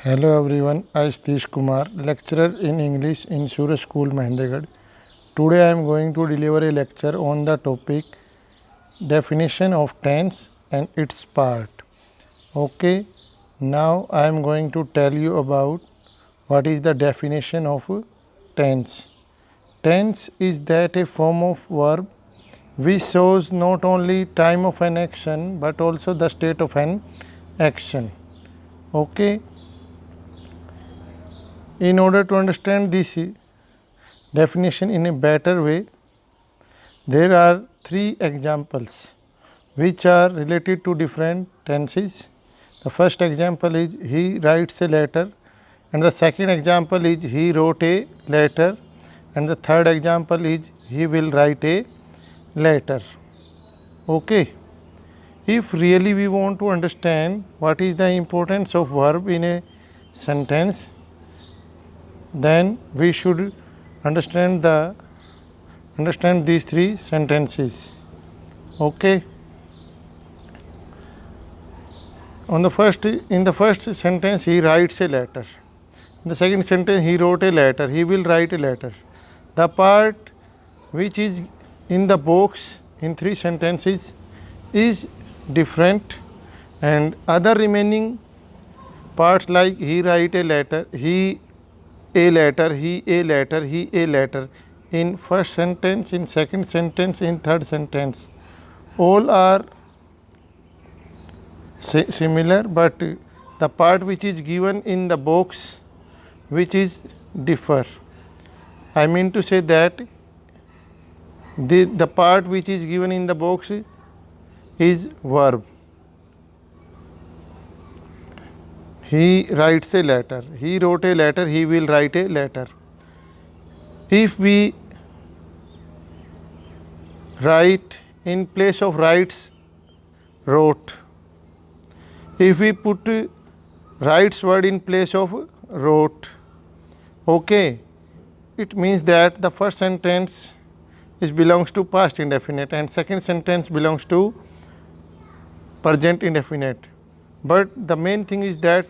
Hello everyone, I am Satish Kumar, lecturer in English in Suraj School, Mahendragarh. Today I am going to deliver a lecture on the topic definition of tense and its part. Okay, now I am going to tell you about what is the definition of tense. Tense is that a form of verb which shows not only time of an action but also the state of an action. Okay. In order to understand this definition in a better way, there are three examples which are related to different tenses. The first example is he writes a letter, and the second example is he wrote a letter, and the third example is he will write a letter. Okay. If really we want to understand what is the importance of verb in a sentence, then we should understand these three sentences. Okay. In the first sentence he writes a letter. In the second sentence he wrote a letter. He will write a letter. The part which is in the box in three sentences is different, and other remaining parts like he write a letter, he a letter, he a letter, he a letter, in first sentence, in second sentence, in third sentence, all are similar, but the part which is given in the box which is differ. I mean to say that the part which is given in the box is verb. He writes a letter, he wrote a letter, he will write a letter. If we write in place of writes, wrote, if we put writes word in place of wrote, okay, it means that the first sentence is belongs to past indefinite and second sentence belongs to present indefinite. But the main thing is that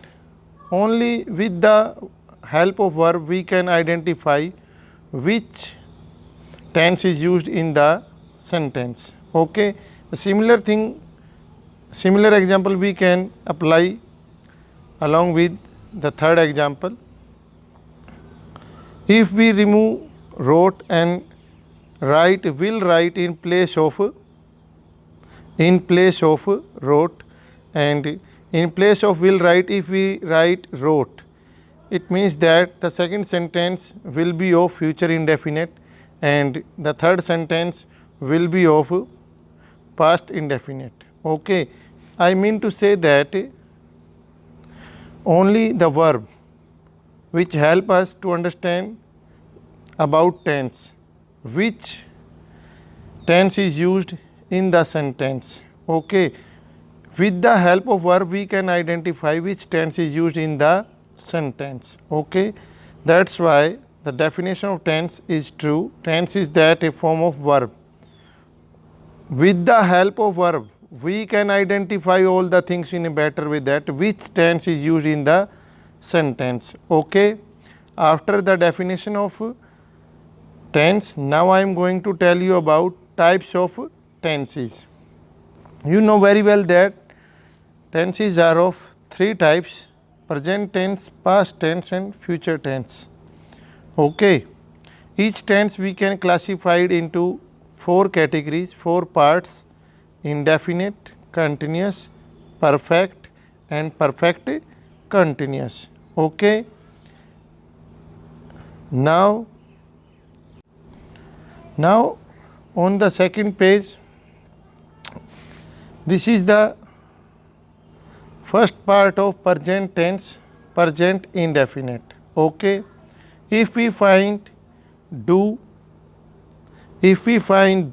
only with the help of verb we can identify which tense is used in the sentence. Okay. A similar example we can apply along with the third example. If we remove wrote and write, will write in place of wrote, and in place of will write, if we write wrote, it means that the second sentence will be of future indefinite and the third sentence will be of past indefinite. Okay. I mean to say that only the verb which help us to understand about tense, which tense is used in the sentence. Okay. With the help of verb we can identify which tense is used in the sentence. Okay. That's why the definition of tense is true. Tense is that a form of verb. With the help of verb we can identify all the things in a better way, that which tense is used in the sentence. Okay. After the definition of tense, now I am going to tell you about types of tenses. You know very well that tenses are of three types: present tense, past tense and future tense. Okay. Each tense we can classify it into four categories, four parts: indefinite, continuous, perfect and perfect continuous. Okay. Now on the second page, this is the first part of present tense, present indefinite. Okay. If we find do, if we find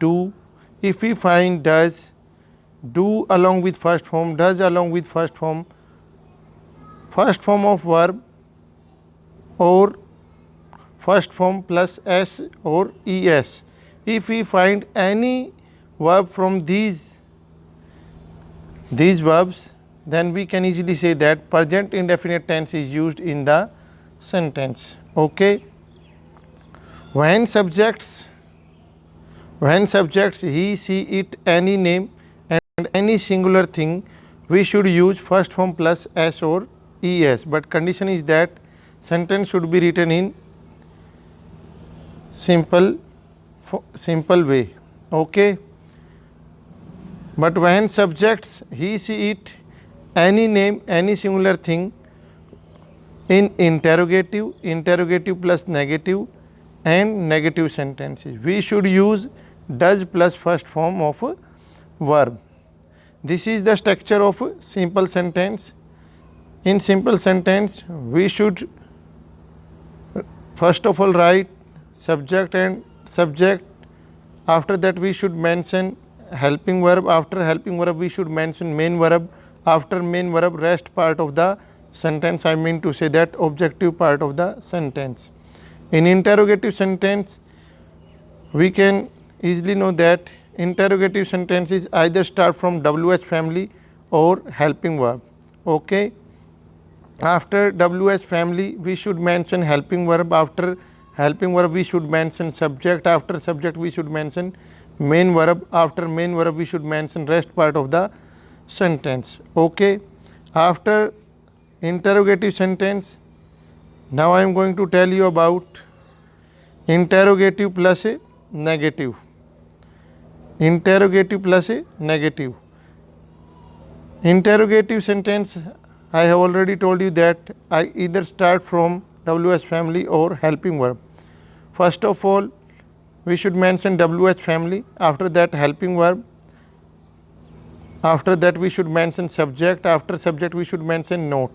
does, do along with first form, does along with first form of verb, or first form plus s or es. If we find any verb from these verbs, then we can easily say that present indefinite tense is used in the sentence. Okay. When subjects he, she, it, any name and any singular thing, we should use first form plus s or es, but condition is that sentence should be written in simple way. Okay. But when subjects he, she, it, any name, any singular thing, in interrogative plus negative and negative sentences, we should use does plus first form of a verb. This is the structure of a simple sentence. In simple sentence, we should first of all write subject and subject. After that we should mention helping verb. After helping verb we should mention main verb. After main verb, rest part of the sentence, I mean to say that objective part of the sentence. In interrogative sentence, we can easily know that interrogative sentences either start from WH family or helping verb. Okay. After WH family we should mention helping verb. After helping verb we should mention subject. After subject we should mention main verb. After main verb we should mention rest part of the sentence. Okay. After interrogative sentence, now I am going to tell you about interrogative plus a negative. Interrogative plus a negative. Interrogative sentence, I have already told you that I either start from WH family or helping verb. First of all, we should mention WH family. After that, helping verb. After that, we should mention subject. After subject, we should mention note.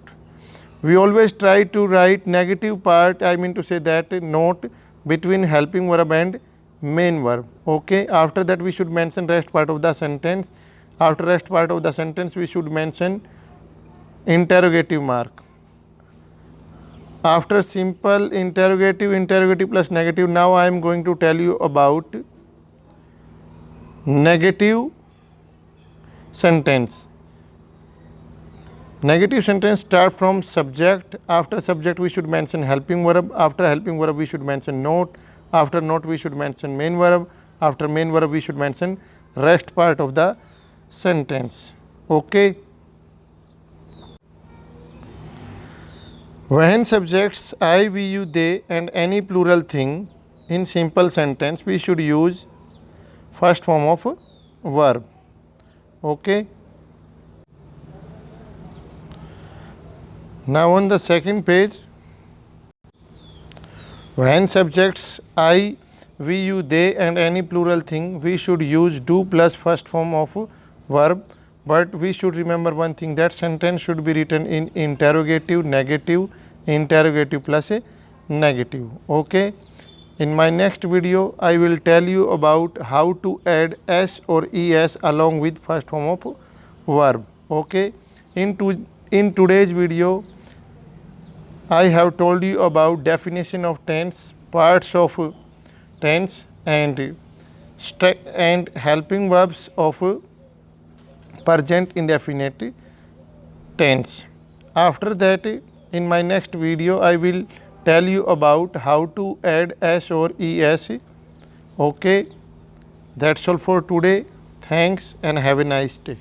We always try to write negative part, I mean to say that note between helping verb and main verb. Okay. After that, we should mention rest part of the sentence. After rest part of the sentence, we should mention interrogative mark. After simple interrogative plus negative, now I am going to tell you about negative sentence. Negative sentence start from subject. After subject we should mention helping verb. After helping verb we should mention note. After note we should mention main verb. After main verb we should mention rest part of the sentence. Okay. When subjects I, we, you, they and any plural thing in simple sentence, we should use first form of verb. Okay. Now on the second page, when subjects I, we, you, they and any plural thing, we should use do plus first form of verb, but we should remember one thing, that sentence should be written in interrogative, negative, interrogative plus a negative. Okay. In my next video, I will tell you about how to add s or es along with first form of verb. Okay. In today's video, I have told you about definition of tense, parts of tense and helping verbs of present indefinite tense. After that, in my next video, I will tell you about how to add s or es. Okay. That's all for today. Thanks and have a nice day.